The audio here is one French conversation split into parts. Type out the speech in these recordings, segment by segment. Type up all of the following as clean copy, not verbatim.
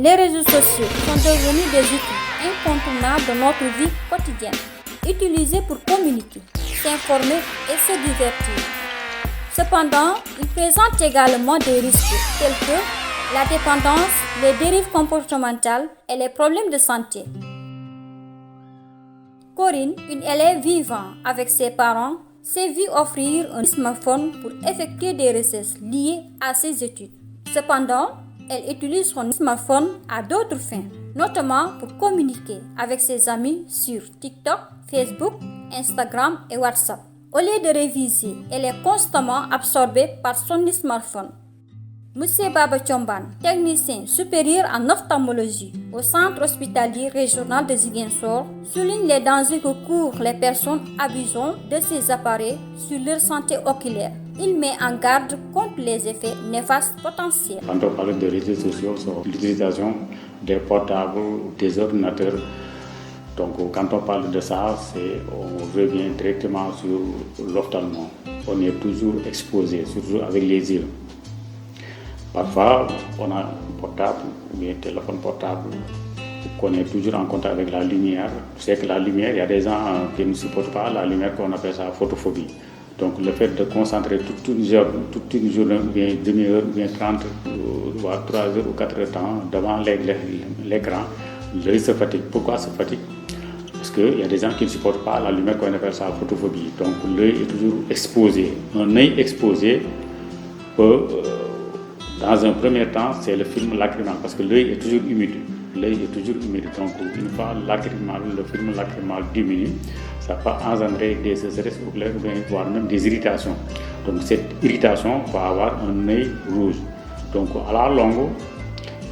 Les réseaux sociaux sont devenus des outils incontournables de notre vie quotidienne, utilisés pour communiquer, s'informer et se divertir. Cependant, ils présentent également des risques tels que la dépendance, les dérives comportementales et les problèmes de santé. Corinne, une élève vivant avec ses parents, s'est vue offrir un smartphone pour effectuer des recherches liées à ses études. Cependant, elle utilise son smartphone à d'autres fins, notamment pour communiquer avec ses amis sur TikTok, Facebook, Instagram et WhatsApp. Au lieu de réviser, elle est constamment absorbée par son smartphone. Monsieur Baba Chomban, technicien supérieur en ophtalmologie au centre hospitalier régional de Ziguinchor, souligne les dangers que courent les personnes abusant de ces appareils sur leur santé oculaire. Il met en garde contre les effets néfastes potentiels. Quand on parle de réseaux sociaux, c'est l'utilisation des portables, des ordinateurs. Donc quand on parle de ça, on revient directement sur l'ophtalmo. On est toujours exposé, surtout avec les yeux. Parfois, on a un portable ou un téléphone portable qu'on est toujours en contact avec la lumière. C'est que la lumière, il y a des gens qui ne supportent pas la lumière, qu'on appelle ça photophobie. Donc le fait de concentrer toute une journée, bien demi-heure, bien 30, voire 3 heures ou 4 heures de temps devant l'écran, l'œil se fatigue. Pourquoi se fatigue? Parce qu'il y a des gens qui ne supportent pas la lumière, qu'on appelle ça photophobie. Donc l'œil est toujours exposé. Un œil exposé peut... dans un premier temps, c'est le film lacrymal, parce que l'œil est toujours humide. Donc, une fois le film lacrymal diminue, ça peut engendrer des sécheresses oculaires, voire même des irritations. Donc, cette irritation peut avoir un œil rouge. Donc, à la longue,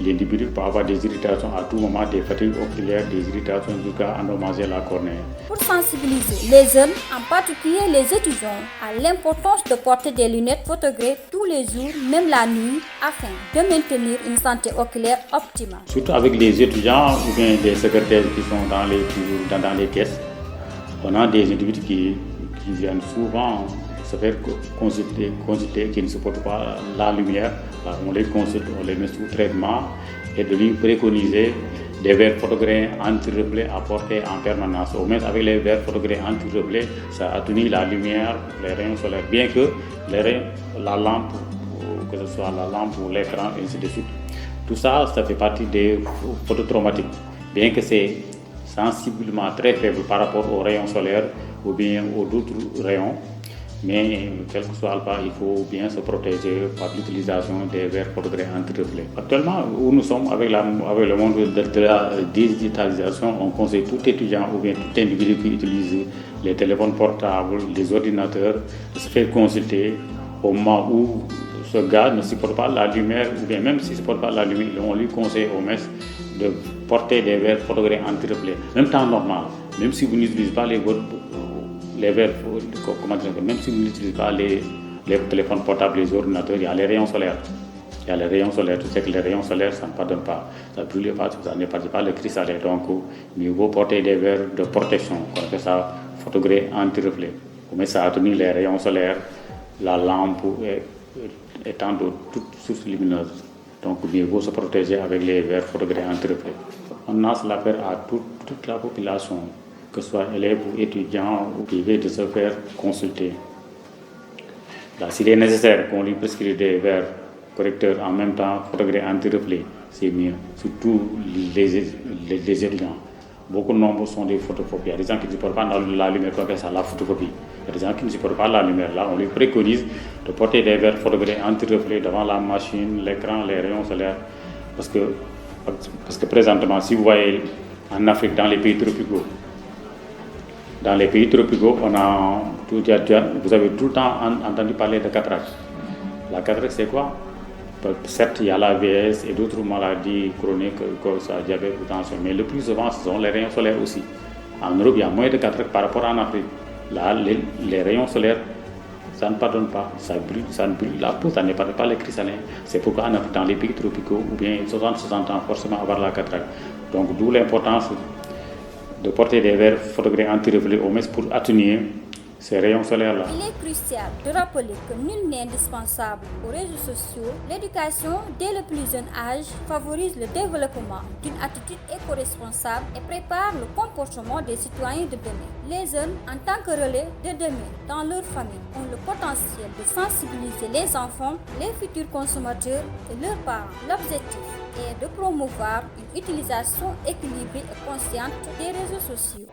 l'individu peut avoir des irritations à tout moment, des fatigues oculaires, des irritations jusqu'à endommager la cornée. Pour sensibiliser les jeunes, en particulier les étudiants, à l'importance de porter des lunettes photographiques tous les jours, même la nuit, afin de maintenir une santé oculaire optimale. Surtout avec les étudiants ou bien des secrétaires qui sont dans les caisses, on a des individus qui viennent souvent se faire consulter, qui ne supportent pas la lumière. Alors on les consulte, on les met sous traitement et de lui préconiser des verres photographiques anti-reflets à porter en permanence. Au moins avec les verres photographiques anti-reflets, ça atténue la lumière, les rayons solaires, bien que la lampe, que ce soit la lampe ou l'écran, et ainsi de suite. Tout ça, ça fait partie des phototraumatiques, bien que c'est sensiblement très faible par rapport aux rayons solaires ou bien aux autres rayons. Mais quel que soit le cas, il faut bien se protéger par l'utilisation des verres photographiques anti-reflets. Actuellement, où nous sommes avec le monde de la digitalisation, on conseille tout étudiant ou bien tout individu qui utilise les téléphones portables, les ordinateurs, de se faire consulter au moment où ce gars ne supporte pas la lumière, ou bien même s'il ne supporte pas la lumière, on lui conseille au moins de porter des verres photographiques anti-reflets. Même temps normal, même si vous n'utilisez pas les verres, même si vous n'utilisez pas les téléphones portables, les ordinateurs, il y a les rayons solaires. Tu sais que les rayons solaires, ça ne pardonne pas. Ça ne brûle pas, ça ne pardonne pas le cristallin. Donc, mieux vaut porter des verres de protection, on appelle ça photographique anti-reflet. Mais ça atténue les rayons solaires, la lampe étant de toute source lumineuse. Donc, mieux vaut se protéger avec les verres photographiques anti-reflet. On lance l'appel à toute la population, que ce soit élèves ou étudiants ou privés, de se faire consulter. Là, s'il est nécessaire qu'on lui prescrive des verres correcteurs en même temps photographiques anti-reflet, c'est mieux, surtout les étudiants. Beaucoup de nombres sont des photophobes. Il y a des gens qui ne supportent pas la lumière, qu'on appelle ça la photophobie. Il y a des gens qui ne supportent pas la lumière. Là, on lui préconise de porter des verres photographiques anti-reflet devant la machine, l'écran, les rayons solaires. Parce que présentement, si vous voyez en Afrique, dans les pays tropicaux, vous avez tout le temps entendu parler de cataracte. La cataracte, c'est quoi? Certes, il y a la VS et d'autres maladies chroniques comme ça, diabète ou tension, mais le plus souvent, ce sont les rayons solaires aussi. En Europe, il y a moins de cataracte par rapport en Afrique. Là, les rayons solaires, ça ne pardonne pas, ça ne brûle la peau, ça ne pardonne pas les cristallins. C'est pourquoi en Afrique, dans les pays tropicaux, ou bien 60 ans, forcément avoir la cataracte. Donc, d'où l'importance de porter des verres photographiques anti-reflets au moins pour atténuer ces rayons solaires-là. Il est crucial de rappeler que nul n'est indispensable aux réseaux sociaux. L'éducation dès le plus jeune âge favorise le développement d'une attitude éco-responsable et prépare le comportement des citoyens de demain. Les jeunes, en tant que relais de demain dans leur famille, ont le potentiel de sensibiliser les enfants, les futurs consommateurs et leurs parents. L'objectif est de promouvoir une utilisation équilibrée et consciente des réseaux sociaux.